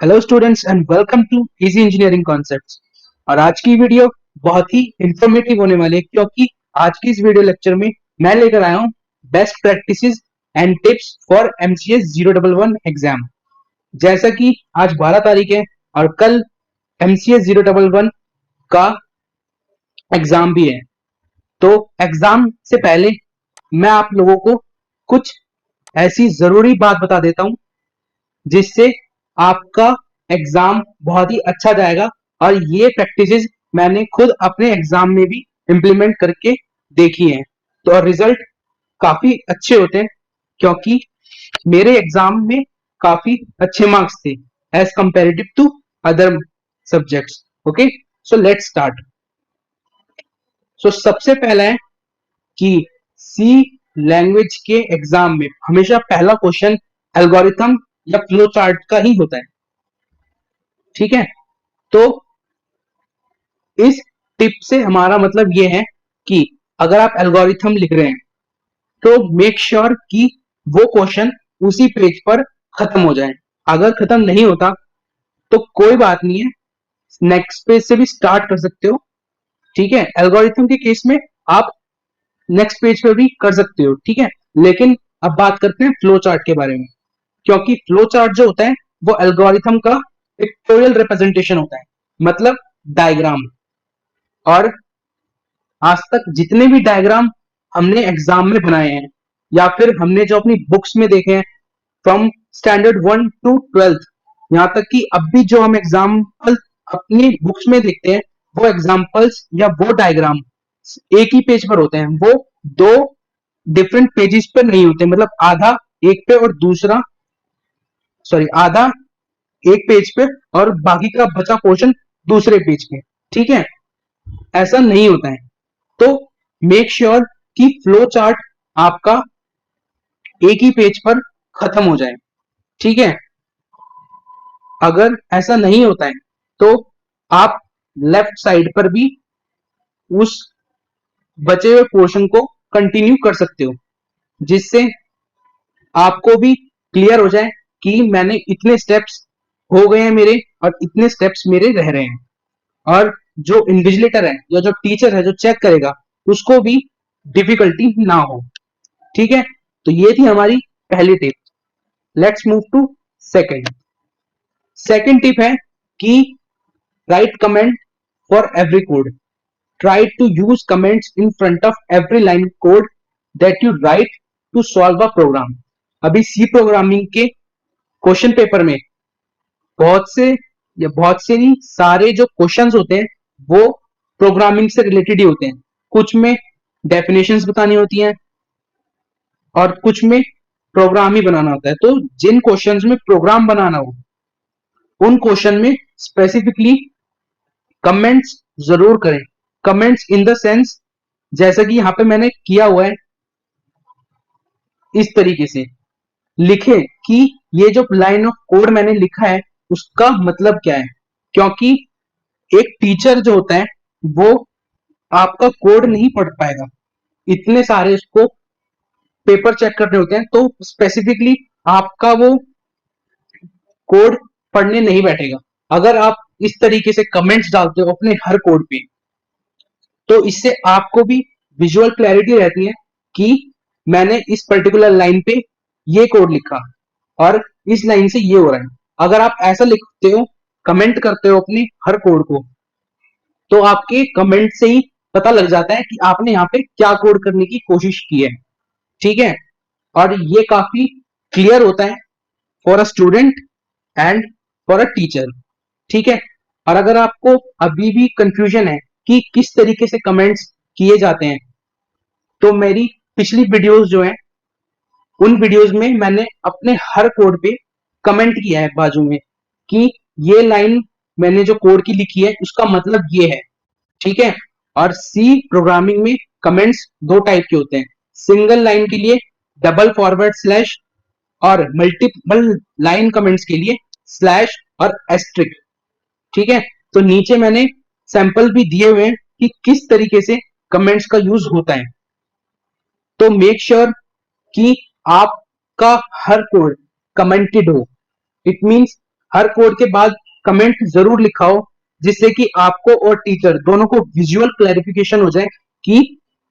Hello students and welcome to easy engineering concepts. और आज की वीडियो बहुत ही इंफॉर्मेटिव होने वाली है क्योंकि आज की इस वीडियो लेक्चर में मैं लेकर आया हूँ best practices and tips for MCS 011 exam. जैसा कि आज 12 तारीख है और कल एमसीएस 011 का एग्जाम भी है, तो एग्जाम से पहले मैं आप लोगों को कुछ ऐसी जरूरी बात बता देता हूँ जिससे आपका एग्जाम बहुत ही अच्छा जाएगा। और ये प्रैक्टिसेस मैंने खुद अपने एग्जाम में भी इम्प्लीमेंट करके देखी है, तो रिजल्ट काफी अच्छे होते हैं क्योंकि मेरे एग्जाम में काफी अच्छे मार्क्स थे as comparative to other subjects. Okay, so let's start. So सबसे पहला है कि सी लैंग्वेज के एग्जाम में हमेशा पहला क्वेश्चन एल्गोरिथम या फ्लो चार्ट का ही होता है। ठीक है, तो इस टिप से हमारा मतलब ये है कि अगर आप एल्गोरिथम लिख रहे हैं तो मेक श्योर कि वो क्वेश्चन उसी पेज पर खत्म हो जाए। अगर खत्म नहीं होता तो कोई बात नहीं है, नेक्स्ट पेज से भी स्टार्ट कर सकते हो। ठीक है, एल्गोरिथम के केस में आप नेक्स्ट पेज पे भी कर सकते हो। ठीक है, लेकिन अब बात करते हैं फ्लो चार्ट के बारे में, क्योंकि फ्लो चार्ट जो होता है वो एल्गोरिथम का पिक्टोरियल रिप्रेजेंटेशन होता है, मतलब डायग्राम। और आज तक जितने भी डायग्राम हमने एग्जाम में बनाए हैं या फिर हमने जो अपनी बुक्स में देखे हैं फ्रॉम स्टैंडर्ड 1 to 12th, यहाँ तक कि अब भी जो हम एग्जाम्पल अपनी बुक्स में देखते हैं वो एग्जाम्पल्स या वो डायग्राम एक ही पेज पर होते हैं, वो दो डिफरेंट पेजेस पर नहीं होते। मतलब आधा एक पे और दूसरा, सॉरी, आधा एक पेज पे और बाकी का बचा पोर्शन दूसरे पेज पे। ठीक है, ऐसा नहीं होता है। तो मेक श्योर कि फ्लो चार्ट आपका एक ही पेज पर खत्म हो जाए। ठीक है, अगर ऐसा नहीं होता है तो आप लेफ्ट साइड पर भी उस बचे हुए पोर्शन को कंटिन्यू कर सकते हो, जिससे आपको भी क्लियर हो जाए कि मैंने इतने स्टेप्स हो गए हैं मेरे और इतने स्टेप्स मेरे रह रहे हैं। और जो इन्विजिलेटर है या जो टीचर है जो चेक करेगा उसको भी डिफिकल्टी ना हो। ठीक है, तो ये थी हमारी पहली tip. Let's move to second. Second tip है कि write comment for every code. Try to use comments in front of every line code that you write to solve a program. अभी सी प्रोग्रामिंग के question paper में बहुत से या बहुत से नहीं, सारे जो क्वेश्चंस होते हैं वो प्रोग्रामिंग से रिलेटेड ही होते हैं। कुछ में डेफिनेशंस बतानी होती हैं और कुछ में प्रोग्राम ही बनाना होता है। तो जिन क्वेश्चंस में प्रोग्राम बनाना हो उन क्वेश्चन में स्पेसिफिकली कमेंट्स जरूर करें। कमेंट्स इन द सेंस, जैसा कि यहाँ पे मैंने किया हुआ है, इस तरीके से लिखे कि ये जो लाइन ऑफ कोड मैंने लिखा है उसका मतलब क्या है। क्योंकि एक टीचर जो होता है वो आपका कोड नहीं पढ़ पाएगा, इतने सारे उसको पेपर चेक करने होते हैं, तो स्पेसिफिकली आपका वो कोड पढ़ने नहीं बैठेगा। अगर आप इस तरीके से कमेंट्स डालते हो अपने हर कोड पे तो इससे आपको भी विजुअल क्लैरिटी रहती है कि मैंने इस पर्टिकुलर लाइन पे ये कोड लिखा और इस लाइन से ये हो रहा है। अगर आप ऐसा लिखते हो, कमेंट करते हो अपने हर कोड को, तो आपके कमेंट से ही पता लग जाता है कि आपने यहाँ पे क्या कोड करने की कोशिश की है। ठीक है, और ये काफी क्लियर होता है for a student and for a teacher. ठीक है, और अगर आपको अभी भी कंफ्यूजन है कि किस तरीके से कमेंट्स किए जाते हैं, तो मेरी पिछली वीडियोस जो है उन वीडियोस में मैंने अपने हर कोड पे कमेंट किया है बाजू में कि ये लाइन मैंने जो कोड की लिखी है उसका मतलब ये है। ठीक है, और सी प्रोग्रामिंग में कमेंट्स दो टाइप के होते हैं। सिंगल लाइन के लिए डबल फॉरवर्ड स्लैश, और मल्टीपल लाइन कमेंट्स के लिए स्लैश और एस्ट्रिक। ठीक है, तो नीचे मैंने सैंपल भी दिए हुए हैं कि किस तरीके से कमेंट्स का यूज होता है। तो मेक श्योर कि आपका हर कोड कमेंटेड हो। इट मींस हर कोड के बाद कमेंट जरूर लिखाओ, जिससे कि आपको और टीचर दोनों को विजुअल क्लैरिफिकेशन हो जाए कि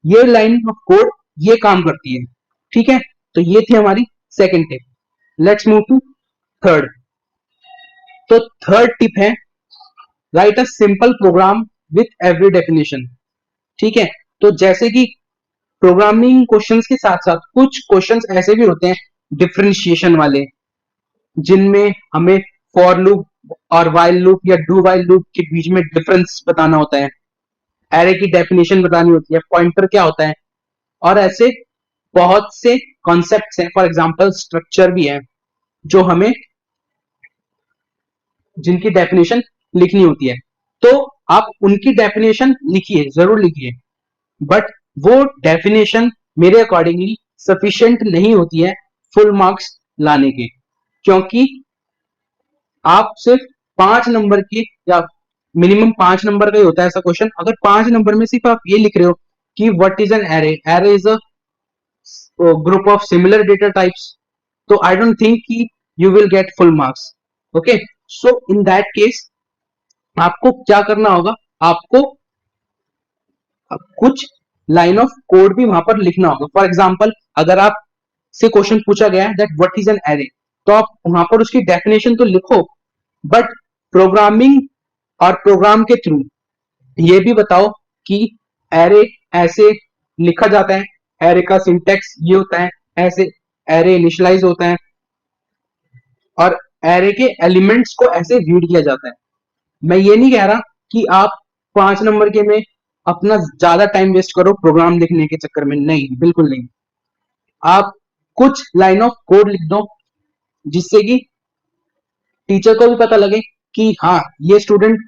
ये लाइन ऑफ कोड ये काम करती है। ठीक है, तो ये थी हमारी second tip. Let's move to third. तो थर्ड टिप है write a simple program with every definition. ठीक है, तो जैसे कि प्रोग्रामिंग क्वेश्चंस के साथ साथ कुछ क्वेश्चंस ऐसे भी होते हैं डिफरेंशिएशन वाले, जिनमें हमें फॉर लूप और वाइल लूप या डू वाइल लूप के बीच में डिफरेंस बताना होता है, एरे की डेफिनेशन बतानी होती है, पॉइंटर क्या होता है, और ऐसे बहुत से कॉन्सेप्ट्स हैं। फॉर एग्जांपल स्ट्रक्चर भी है जो हमें जिनकी डेफिनेशन लिखनी होती है। तो आप उनकी डेफिनेशन लिखिए, जरूर लिखिए, बट वो डेफिनेशन मेरे अकॉर्डिंगली सफिशिएंट नहीं होती है फुल मार्क्स लाने के, क्योंकि आप सिर्फ 5 नंबर की या मिनिमम 5 नंबर का ही होता है ऐसा क्वेश्चन। अगर 5 नंबर में सिर्फ आप ये लिख रहे हो कि what is an array, array is a group of similar data types, तो आई डोंट थिंक कि you will get full marks. Okay, so in that case आपको क्या करना होगा, आपको कुछ लाइन ऑफ कोड भी वहां पर लिखना होगा। फॉर एग्जाम्पल अगर आप से क्वेश्चन पूछा गया है that what is an array, तो आप वहां पर उसकी डेफिनेशन तो लिखो, बट प्रोग्रामिंग और प्रोग्राम के थ्रू ये भी बताओ कि एरे ऐसे लिखा जाता है, एरे का सिंटेक्स ये होता है, ऐसे एरे इनिशियलाइज होता है, और एरे के एलिमेंट्स को ऐसे रीड किया जाता है। मैं ये नहीं कह रहा कि आप 5 नंबर के में अपना ज्यादा टाइम वेस्ट करो प्रोग्राम लिखने के चक्कर में, नहीं, बिल्कुल नहीं। आप कुछ लाइन ऑफ कोड लिख दो जिससे कि टीचर को भी पता लगे कि हाँ ये स्टूडेंट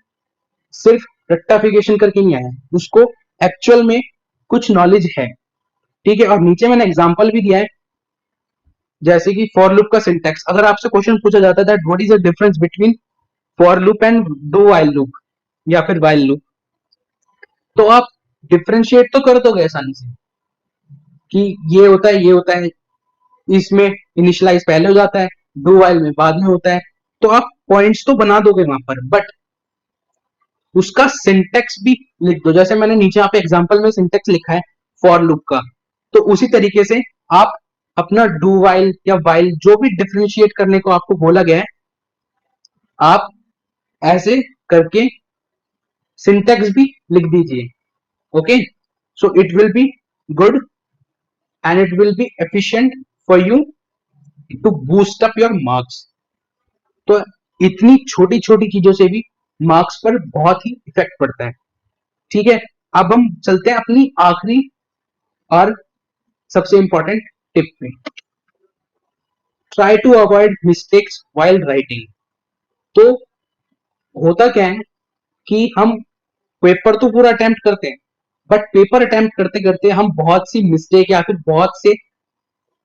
सिर्फ रेक्टाफिकेशन करके नहीं आया, उसको एक्चुअल में कुछ नॉलेज है। ठीक है, और नीचे मैंने एग्जांपल भी दिया है, जैसे कि फॉर लूप का सिंटेक्स। अगर आपसे क्वेश्चन पूछा जाता है that what is the difference between for loop and do while loop या फिर वाइल लूप, तो आप डिफरेंशिएट तो कर दोगे आसानी से कि ये होता है, ये होता है, इसमें इनिशियलाइज पहले हो जाता है, डू वाइल में बाद में होता है, तो आप पॉइंट्स तो बना दोगे वहां पर, बट उसका सिंटेक्स भी लिख दो। जैसे मैंने नीचे यहाँ पे एग्जांपल में सिंटेक्स लिखा है फॉर लूप का, तो उसी तरीके से आप अपना डू वाइल या वाइल जो भी डिफरेंशिएट करने को आपको बोला गया है, आप ऐसे करके सिंटेक्स भी लिख दीजिए। Okay, so it will be good and it will be efficient for you to boost up your marks. तो इतनी छोटी छोटी चीजों से भी मार्क्स पर बहुत ही इफेक्ट पड़ता है। ठीक है, अब हम चलते हैं अपनी आखिरी और सबसे इंपॉर्टेंट टिप पे। Try to avoid mistakes while writing. तो होता क्या है कि हम पेपर तो पूरा अटेम्प्ट करते हैं, बट पेपर अटेम्प्ट करते करते हम बहुत सी मिस्टेक या फिर बहुत से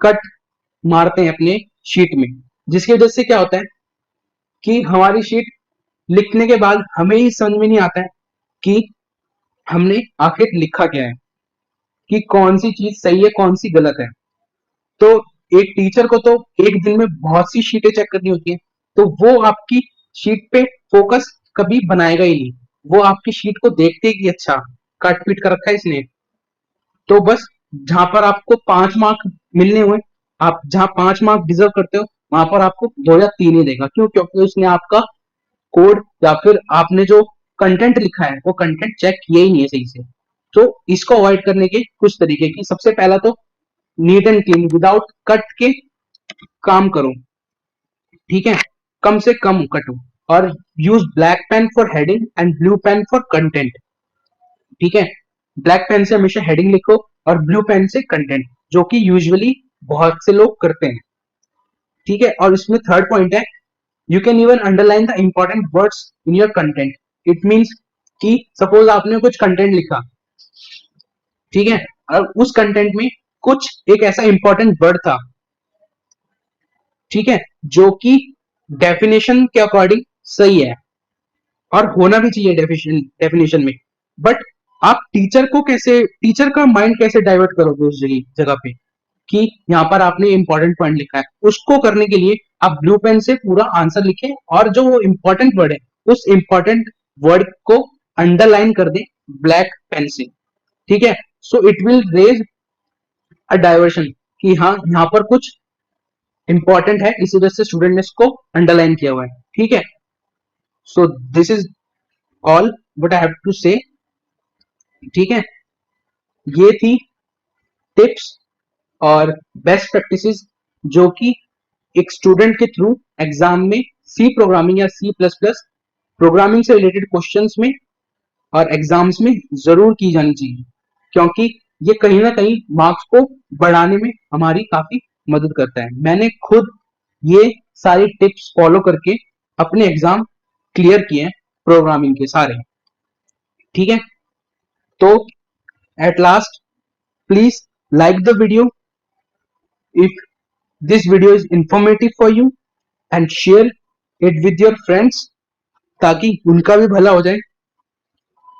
कट मारते हैं अपने शीट में, जिसकी वजह से क्या होता है कि हमारी शीट लिखने के बाद हमें ही समझ में नहीं आता है कि हमने आखिर लिखा क्या है, कि कौन सी चीज सही है कौन सी गलत है। तो एक टीचर को तो एक दिन में बहुत सी शीटें चेक करनी होती है, तो वो आपकी शीट पे फोकस कभी बनाएगा ही नहीं। वो आपकी शीट को देखते कि अच्छा काट पीट कर रखा है इसने, तो बस जहां पर आपको 5 मार्क मिलने हुए, आप जहां 5 मार्क डिजर्व करते हो, वहां पर आपको 2 या 3 ही देगा। क्यों? क्योंकि उसने आपका कोड या फिर आपने जो कंटेंट लिखा है वो कंटेंट चेक किया ही नहीं है सही से। तो इसको अवॉइड करने के कुछ तरीके की, सबसे पहला तो neat and clean without cut के काम करो। ठीक है, कम से कम कटो, और use black pen for heading and blue pen for content. ठीक है, ब्लैक पेन से हमेशा हेडिंग लिखो और ब्लू पेन से कंटेंट, जो कि यूजुअली बहुत से लोग करते हैं। ठीक है, और इसमें थर्ड पॉइंट है you can even underline the important words in your content. It means कि सपोज आपने कुछ कंटेंट लिखा, ठीक है, और उस कंटेंट में कुछ एक ऐसा इंपॉर्टेंट वर्ड था, ठीक है, जो कि डेफिनेशन के अकॉर्डिंग सही है और होना भी चाहिए डेफिनेशन में, बट आप टीचर का माइंड कैसे डाइवर्ट करोगे उस जगह जगह पे कि यहाँ पर आपने इंपॉर्टेंट पॉइंट लिखा है। उसको करने के लिए आप ब्लू पेन से पूरा आंसर लिखें और जो वो इंपॉर्टेंट वर्ड है उस इंपॉर्टेंट वर्ड को अंडरलाइन कर दें ब्लैक पेन से, ठीक है। So it will raise a diversion कि हाँ यहाँ पर कुछ इंपॉर्टेंट है, इस वजह से स्टूडेंट ने इसको अंडरलाइन किया हुआ है, ठीक है। So this is all what I have to say, ठीक है। ये थी टिप्स और बेस्ट प्रैक्टिसेस जो कि एक स्टूडेंट के थ्रू एग्जाम में सी प्रोग्रामिंग या सी प्लस प्लस प्रोग्रामिंग से रिलेटेड क्वेश्चंस में और एग्जाम्स में जरूर की जानी चाहिए, क्योंकि ये कहीं ना कहीं मार्क्स को बढ़ाने में हमारी काफी मदद करता है। मैंने खुद ये सारी टिप्स फॉलो करके अपने एग्जाम क्लियर किए हैं प्रोग्रामिंग के सारे, ठीक है। तो at last please like the video if this video is informative for you and share it with your friends ताकि उनका भी भला हो जाए।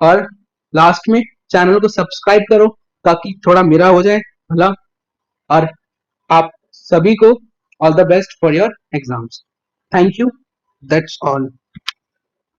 और लास्ट में चैनल को सब्सक्राइब करो ताकि थोड़ा मेरा हो जाए भला। और आप सभी को all the best for your exams. Thank you, that's all.